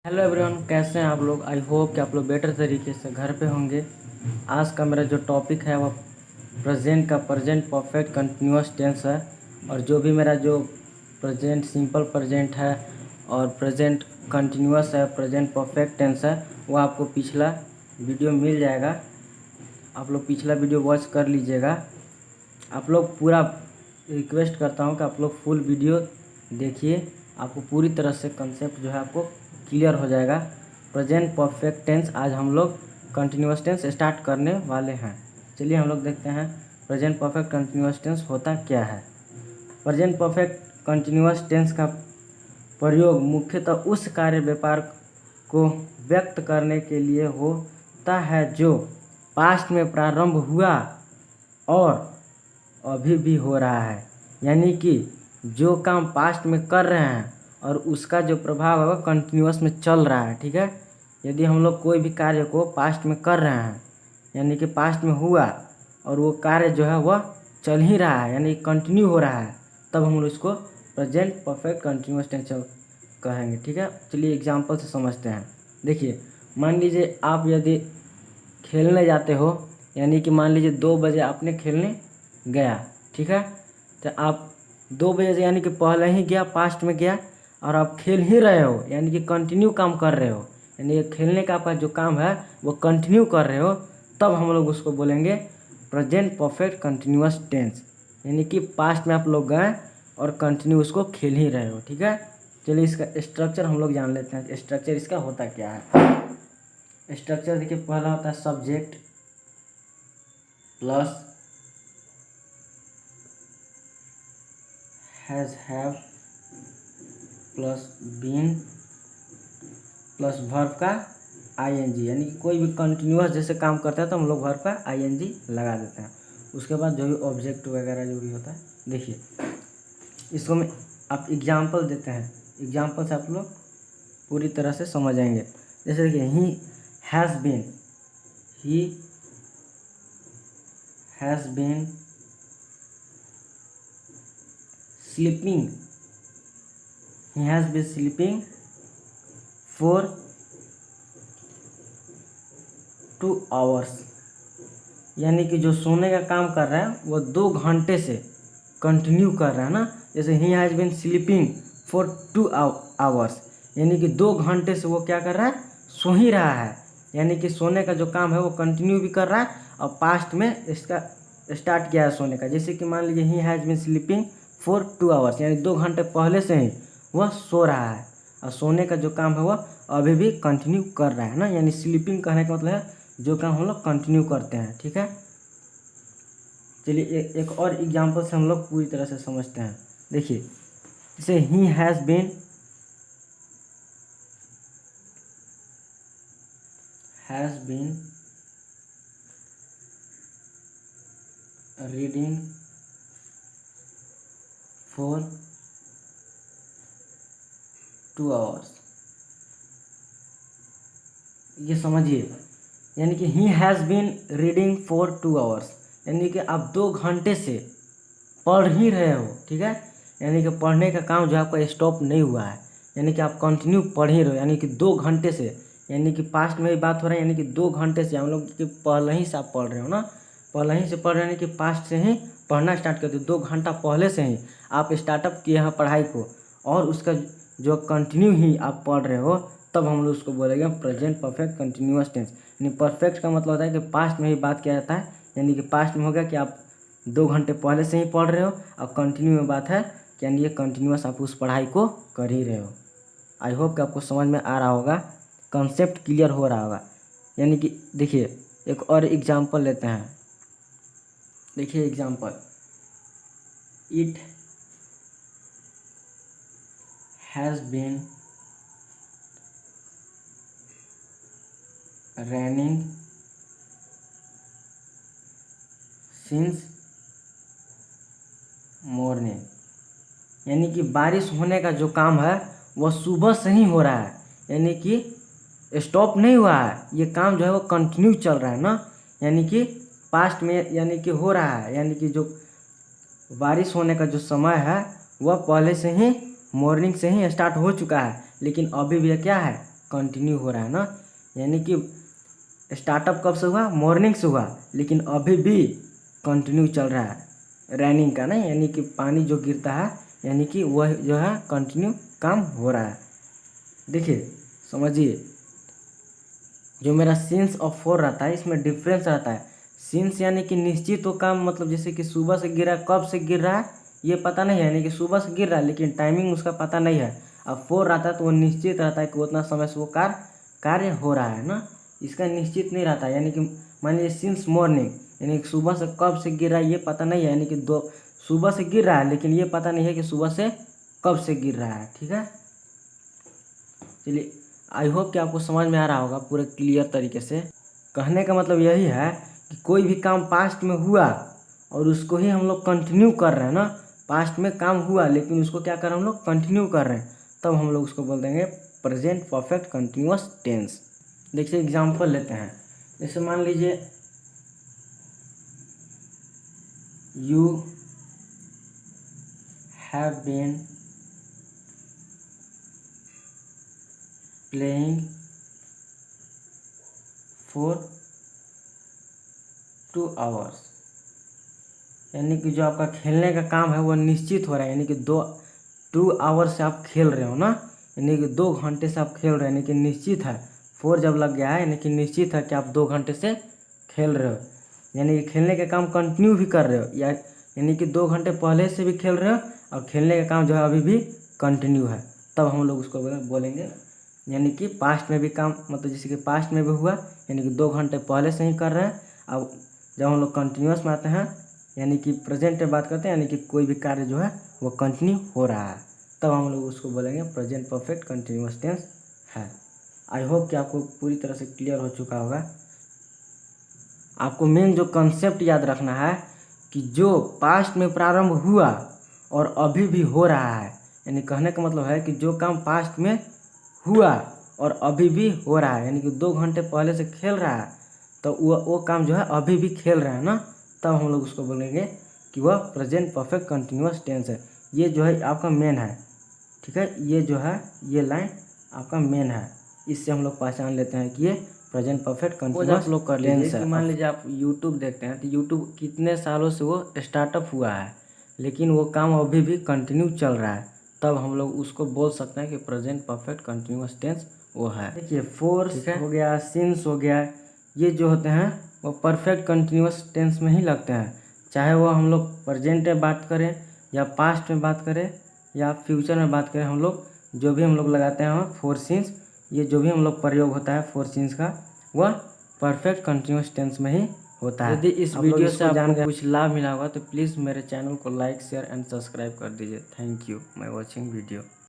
Hello everyone, कैसे हैं आप लोग। आई होप कि आप लोग बेटर तरीके से घर पे होंगे। आज का मेरा जो टॉपिक है वह प्रेजेंट परफेक्ट कंटिन्यूअस टेंस है। और जो भी मेरा जो प्रेजेंट सिंपल प्रेजेंट है और प्रेजेंट कंटिन्यूअस है, प्रेजेंट परफेक्ट टेंस है, वो आपको पिछला वीडियो मिल जाएगा। आप लोग पिछला वीडियो वॉच कर लीजिएगा। आप लोग पूरा रिक्वेस्ट करता हूँ कि आप लोग फुल वीडियो देखिए, आपको पूरी तरह से कंसेप्ट जो है आपको क्लियर हो जाएगा। प्रेजेंट परफेक्ट टेंस आज हम लोग कंटिन्यूअस टेंस स्टार्ट करने वाले हैं। चलिए हम लोग देखते हैं प्रेजेंट परफेक्ट कंटिन्यूअस टेंस होता क्या है। प्रेजेंट परफेक्ट कंटिन्यूअस टेंस का प्रयोग मुख्यतः उस कार्य व्यापार को व्यक्त करने के लिए होता है जो पास्ट में प्रारंभ हुआ और अभी भी हो रहा है। यानी कि जो काम पास्ट में कर रहे हैं और उसका जो प्रभाव है वह कंटिन्यूअस में चल रहा है। ठीक है, यदि हम लोग कोई भी कार्य को पास्ट में कर रहे हैं यानी कि पास्ट में हुआ और वो कार्य जो है वह चल ही रहा है यानी कंटिन्यू हो रहा है, तब हम लोग इसको प्रेजेंट परफेक्ट कंटिन्यूअस टेंस कहेंगे। ठीक है, चलिए एग्जांपल से समझते हैं। देखिए, मान लीजिए आप यदि खेलने जाते हो, यानी कि मान लीजिए 2 बजे आपने खेलने गया। ठीक है, तो आप 2 बजे से यानी कि पहले ही गया, पास्ट में गया और आप खेल ही रहे हो यानी कि कंटिन्यू काम कर रहे हो, यानी कि खेलने का आपका जो काम है वो कंटिन्यू कर रहे हो, तब हम लोग उसको बोलेंगे प्रेजेंट परफेक्ट कंटिन्यूअस टेंस। यानी कि पास्ट में आप लोग गए और कंटिन्यू उसको खेल ही रहे हो। ठीक है, चलिए इसका स्ट्रक्चर हम लोग जान लेते हैं। स्ट्रक्चर इसका होता क्या है। स्ट्रक्चर देखिए, पहला होता है subject plus has have plus been plus verb का आईएनजी, यानी कोई भी कंटिन्यूअस जैसे काम करता है तो हम लोग वर्ब का आईएनजी लगा देते हैं। उसके बाद जो भी ऑब्जेक्ट वगैरह जो भी होता है, देखिए इसको मैं आप एग्जांपल देते हैं, एग्जांपल से आप लोग पूरी तरह से समझ आएंगे। जैसे देखिए, he has been sleeping, he has been sleeping for 2 hours, यानी कि जो सोने का काम कर रहा है वो 2 घंटे से कंटिन्यू कर रहा है ना। जैसे he has been sleeping for 2 hours, यानी कि 2 घंटे से वो क्या कर रहा है, सो ही रहा है। यानी कि सोने का जो काम है वो कंटिन्यू भी कर रहा है और पास्ट में इसका स्टार्ट किया है सोने का। जैसे कि मान लीजिए he has been sleeping for 2 hours, यानी 2 घंटे पहले से ही वह सो रहा है और सोने का जो काम है वह अभी भी कंटिन्यू कर रहा है ना। यानी स्लीपिंग कहने का मतलब है जो काम हम लोग कंटिन्यू करते हैं। ठीक है, चलिए एक और एग्जांपल से हम लोग पूरी तरह से समझते हैं। देखिए, जैसे he has been reading for 2 hours, ये समझिए, यानी कि he has been reading for 2 hours, यानी कि आप 2 घंटे से पढ़ ही रहे हो। ठीक है, यानी कि पढ़ने का काम जो आपका स्टॉप नहीं हुआ है, यानी कि आप कंटिन्यू पढ़ ही रहे हो, यानी कि 2 घंटे से, यानी कि पास्ट में भी बात हो रहा है, यानी कि 2 घंटे से हम लोग कि पहले ही से आप पढ़ रहे हो ना, पहले ही से पढ़ रहे हैं, यानी कि पास्ट से ही पढ़ना स्टार्ट करते हो। 2 घंटा पहले से ही आप स्टार्टअप किए हैं पढ़ाई को और उसका जो कंटिन्यू ही आप पढ़ रहे हो, तब हम लोग उसको बोलेंगे प्रेजेंट परफेक्ट कंटिन्यूअस टेंस। यानी परफेक्ट का मतलब होता है कि पास्ट में ही बात किया जाता है, यानी कि पास्ट में हो गया कि आप 2 घंटे पहले से ही पढ़ रहे हो और कंटिन्यू में बात है कि यानी ये कंटिन्यूअस आप उस पढ़ाई को कर ही रहे हो। आई होप कि आपको समझ में आ रहा होगा, कंसेप्ट क्लियर हो रहा होगा। यानी कि देखिए एक और एग्जांपल लेते हैं। देखिए example, it has been raining since morning, यानी कि बारिश होने का जो काम है वह सुबह से ही हो रहा है, यानी कि स्टॉप नहीं हुआ है, ये काम जो है वो कंटिन्यू चल रहा है ना। यानी कि पास्ट में यानी कि हो रहा है, यानी कि जो बारिश होने का जो समय है वह पहले से ही मॉर्निंग से ही स्टार्ट हो चुका है, लेकिन अभी भी क्या है, कंटिन्यू हो रहा है ना, यानी कि स्टार्टअप कब से हुआ, मॉर्निंग से हुआ, लेकिन अभी भी कंटिन्यू चल रहा है रैनिंग का ना, यानी कि पानी जो गिरता है यानी कि वह जो है कंटिन्यू काम हो रहा है। देखिए समझिए, जो मेरा सिंस और फॉर रहता है इसमें डिफरेंस रहता है। सिंस यानी कि निश्चित वो काम, मतलब जैसे कि सुबह से गिरा, कब से गिर रहा है ये पता नहीं है, यानी कि सुबह से गिर रहा है लेकिन टाइमिंग उसका पता नहीं है। अब फॉर रहता है तो वो निश्चित रहता है कि उतना समय से वो कार्य हो रहा है ना, इसका निश्चित नहीं रहता। यानी कि मान लीजिए सिंस मॉर्निंग, यानी कि सुबह से कब से गिर रहा है ये पता नहीं है, यानी कि सुबह से गिर रहा है लेकिन ये पता नहीं है कि सुबह से कब से गिर रहा है। ठीक है, चलिए आई होप कि आपको समझ में आ रहा होगा पूरे क्लियर तरीके से। कहने का मतलब यही है कि कोई भी काम पास्ट में हुआ और उसको ही हम लोग कंटिन्यू कर रहे हैं ना, पास्ट में काम हुआ लेकिन उसको क्या कर रहे हैं हम लोग, कंटिन्यू कर रहे हैं, तब हम लोग उसको बोल देंगे प्रेजेंट परफेक्ट कंटिन्यूअस टेंस। देखिए एग्जांपल लेते हैं, जैसे मान लीजिए you have been playing for 2 hours, यानी कि जो आपका खेलने का काम है वो निश्चित हो रहा है, यानी कि 2 आवर्स से आप खेल रहे हो ना, यानी कि 2 घंटे से आप खेल रहे हो, यानी कि निश्चित है। 4 जब लग गया है यानी कि निश्चित है कि आप 2 घंटे से खेल रहे हो, यानी कि खेलने का काम कंटिन्यू भी कर रहे हो, या यानी कि 2 घंटे पहले से भी खेल रहे हो और खेलने का काम जो है अभी भी कंटिन्यू है, तब हम लोग उसको बोलेंगे। यानी कि पास्ट में भी काम, मतलब जैसे कि पास्ट में भी हुआ यानी कि 2 घंटे पहले से ही कर रहे हैं। अब जब हम लोग कंटिन्यूअस में आते हैं यानी कि प्रेजेंट में बात करते हैं, यानी कि कोई भी कार्य जो है वो कंटिन्यू हो रहा है, तब हम लोग उसको बोलेंगे प्रेजेंट परफेक्ट कंटिन्यूअस टेंस है। आई होप कि आपको पूरी तरह से क्लियर हो चुका होगा। आपको मेन जो कंसेप्ट याद रखना है कि जो पास्ट में प्रारंभ हुआ और अभी भी हो रहा है, यानी कहने का मतलब है कि जो काम पास्ट में हुआ और अभी भी हो रहा है, यानी कि 2 घंटे पहले से खेल रहा है तो वो काम जो है अभी भी खेल रहा है ना, तब हम लोग उसको बोलेंगे कि वह प्रेजेंट परफेक्ट कंटिन्यूअस टेंस है। ये जो है आपका मेन है, ठीक है, ये जो है ये लाइन आपका मेन है, इससे हम लोग पहचान लेते हैं कि ये प्रेजेंट परफेक्ट कंटिन्यूअस आप लोग कर लीजिए कि मान लीजिए आप यूट्यूब देखते हैं तो यूट्यूब कितने सालों से वो स्टार्टअप हुआ है लेकिन वो काम अभी भी कंटिन्यू चल रहा है, तब हम लोग उसको बोल सकते हैं कि प्रेजेंट परफेक्ट कंटिन्यूअस टेंस वो है। देखिए फोर्स हो गया, सिंस हो गया, ये जो होते हैं वो परफेक्ट कंटिन्यूअस टेंस में ही लगते हैं, चाहे वो हम लोग प्रेजेंट में बात करें या पास्ट में बात करें या फ्यूचर में बात करें, हम लोग जो भी हम लोग लगाते हैं फोर सिंस, ये जो भी हम लोग प्रयोग होता है फोर सिंस का वह परफेक्ट कंटिन्यूअस टेंस में ही होता है। यदि इस वीडियो से आपको कुछ लाभ मिला होगा तो प्लीज़ मेरे चैनल को लाइक शेयर एंड सब्सक्राइब कर दीजिए। Thank you my watching video.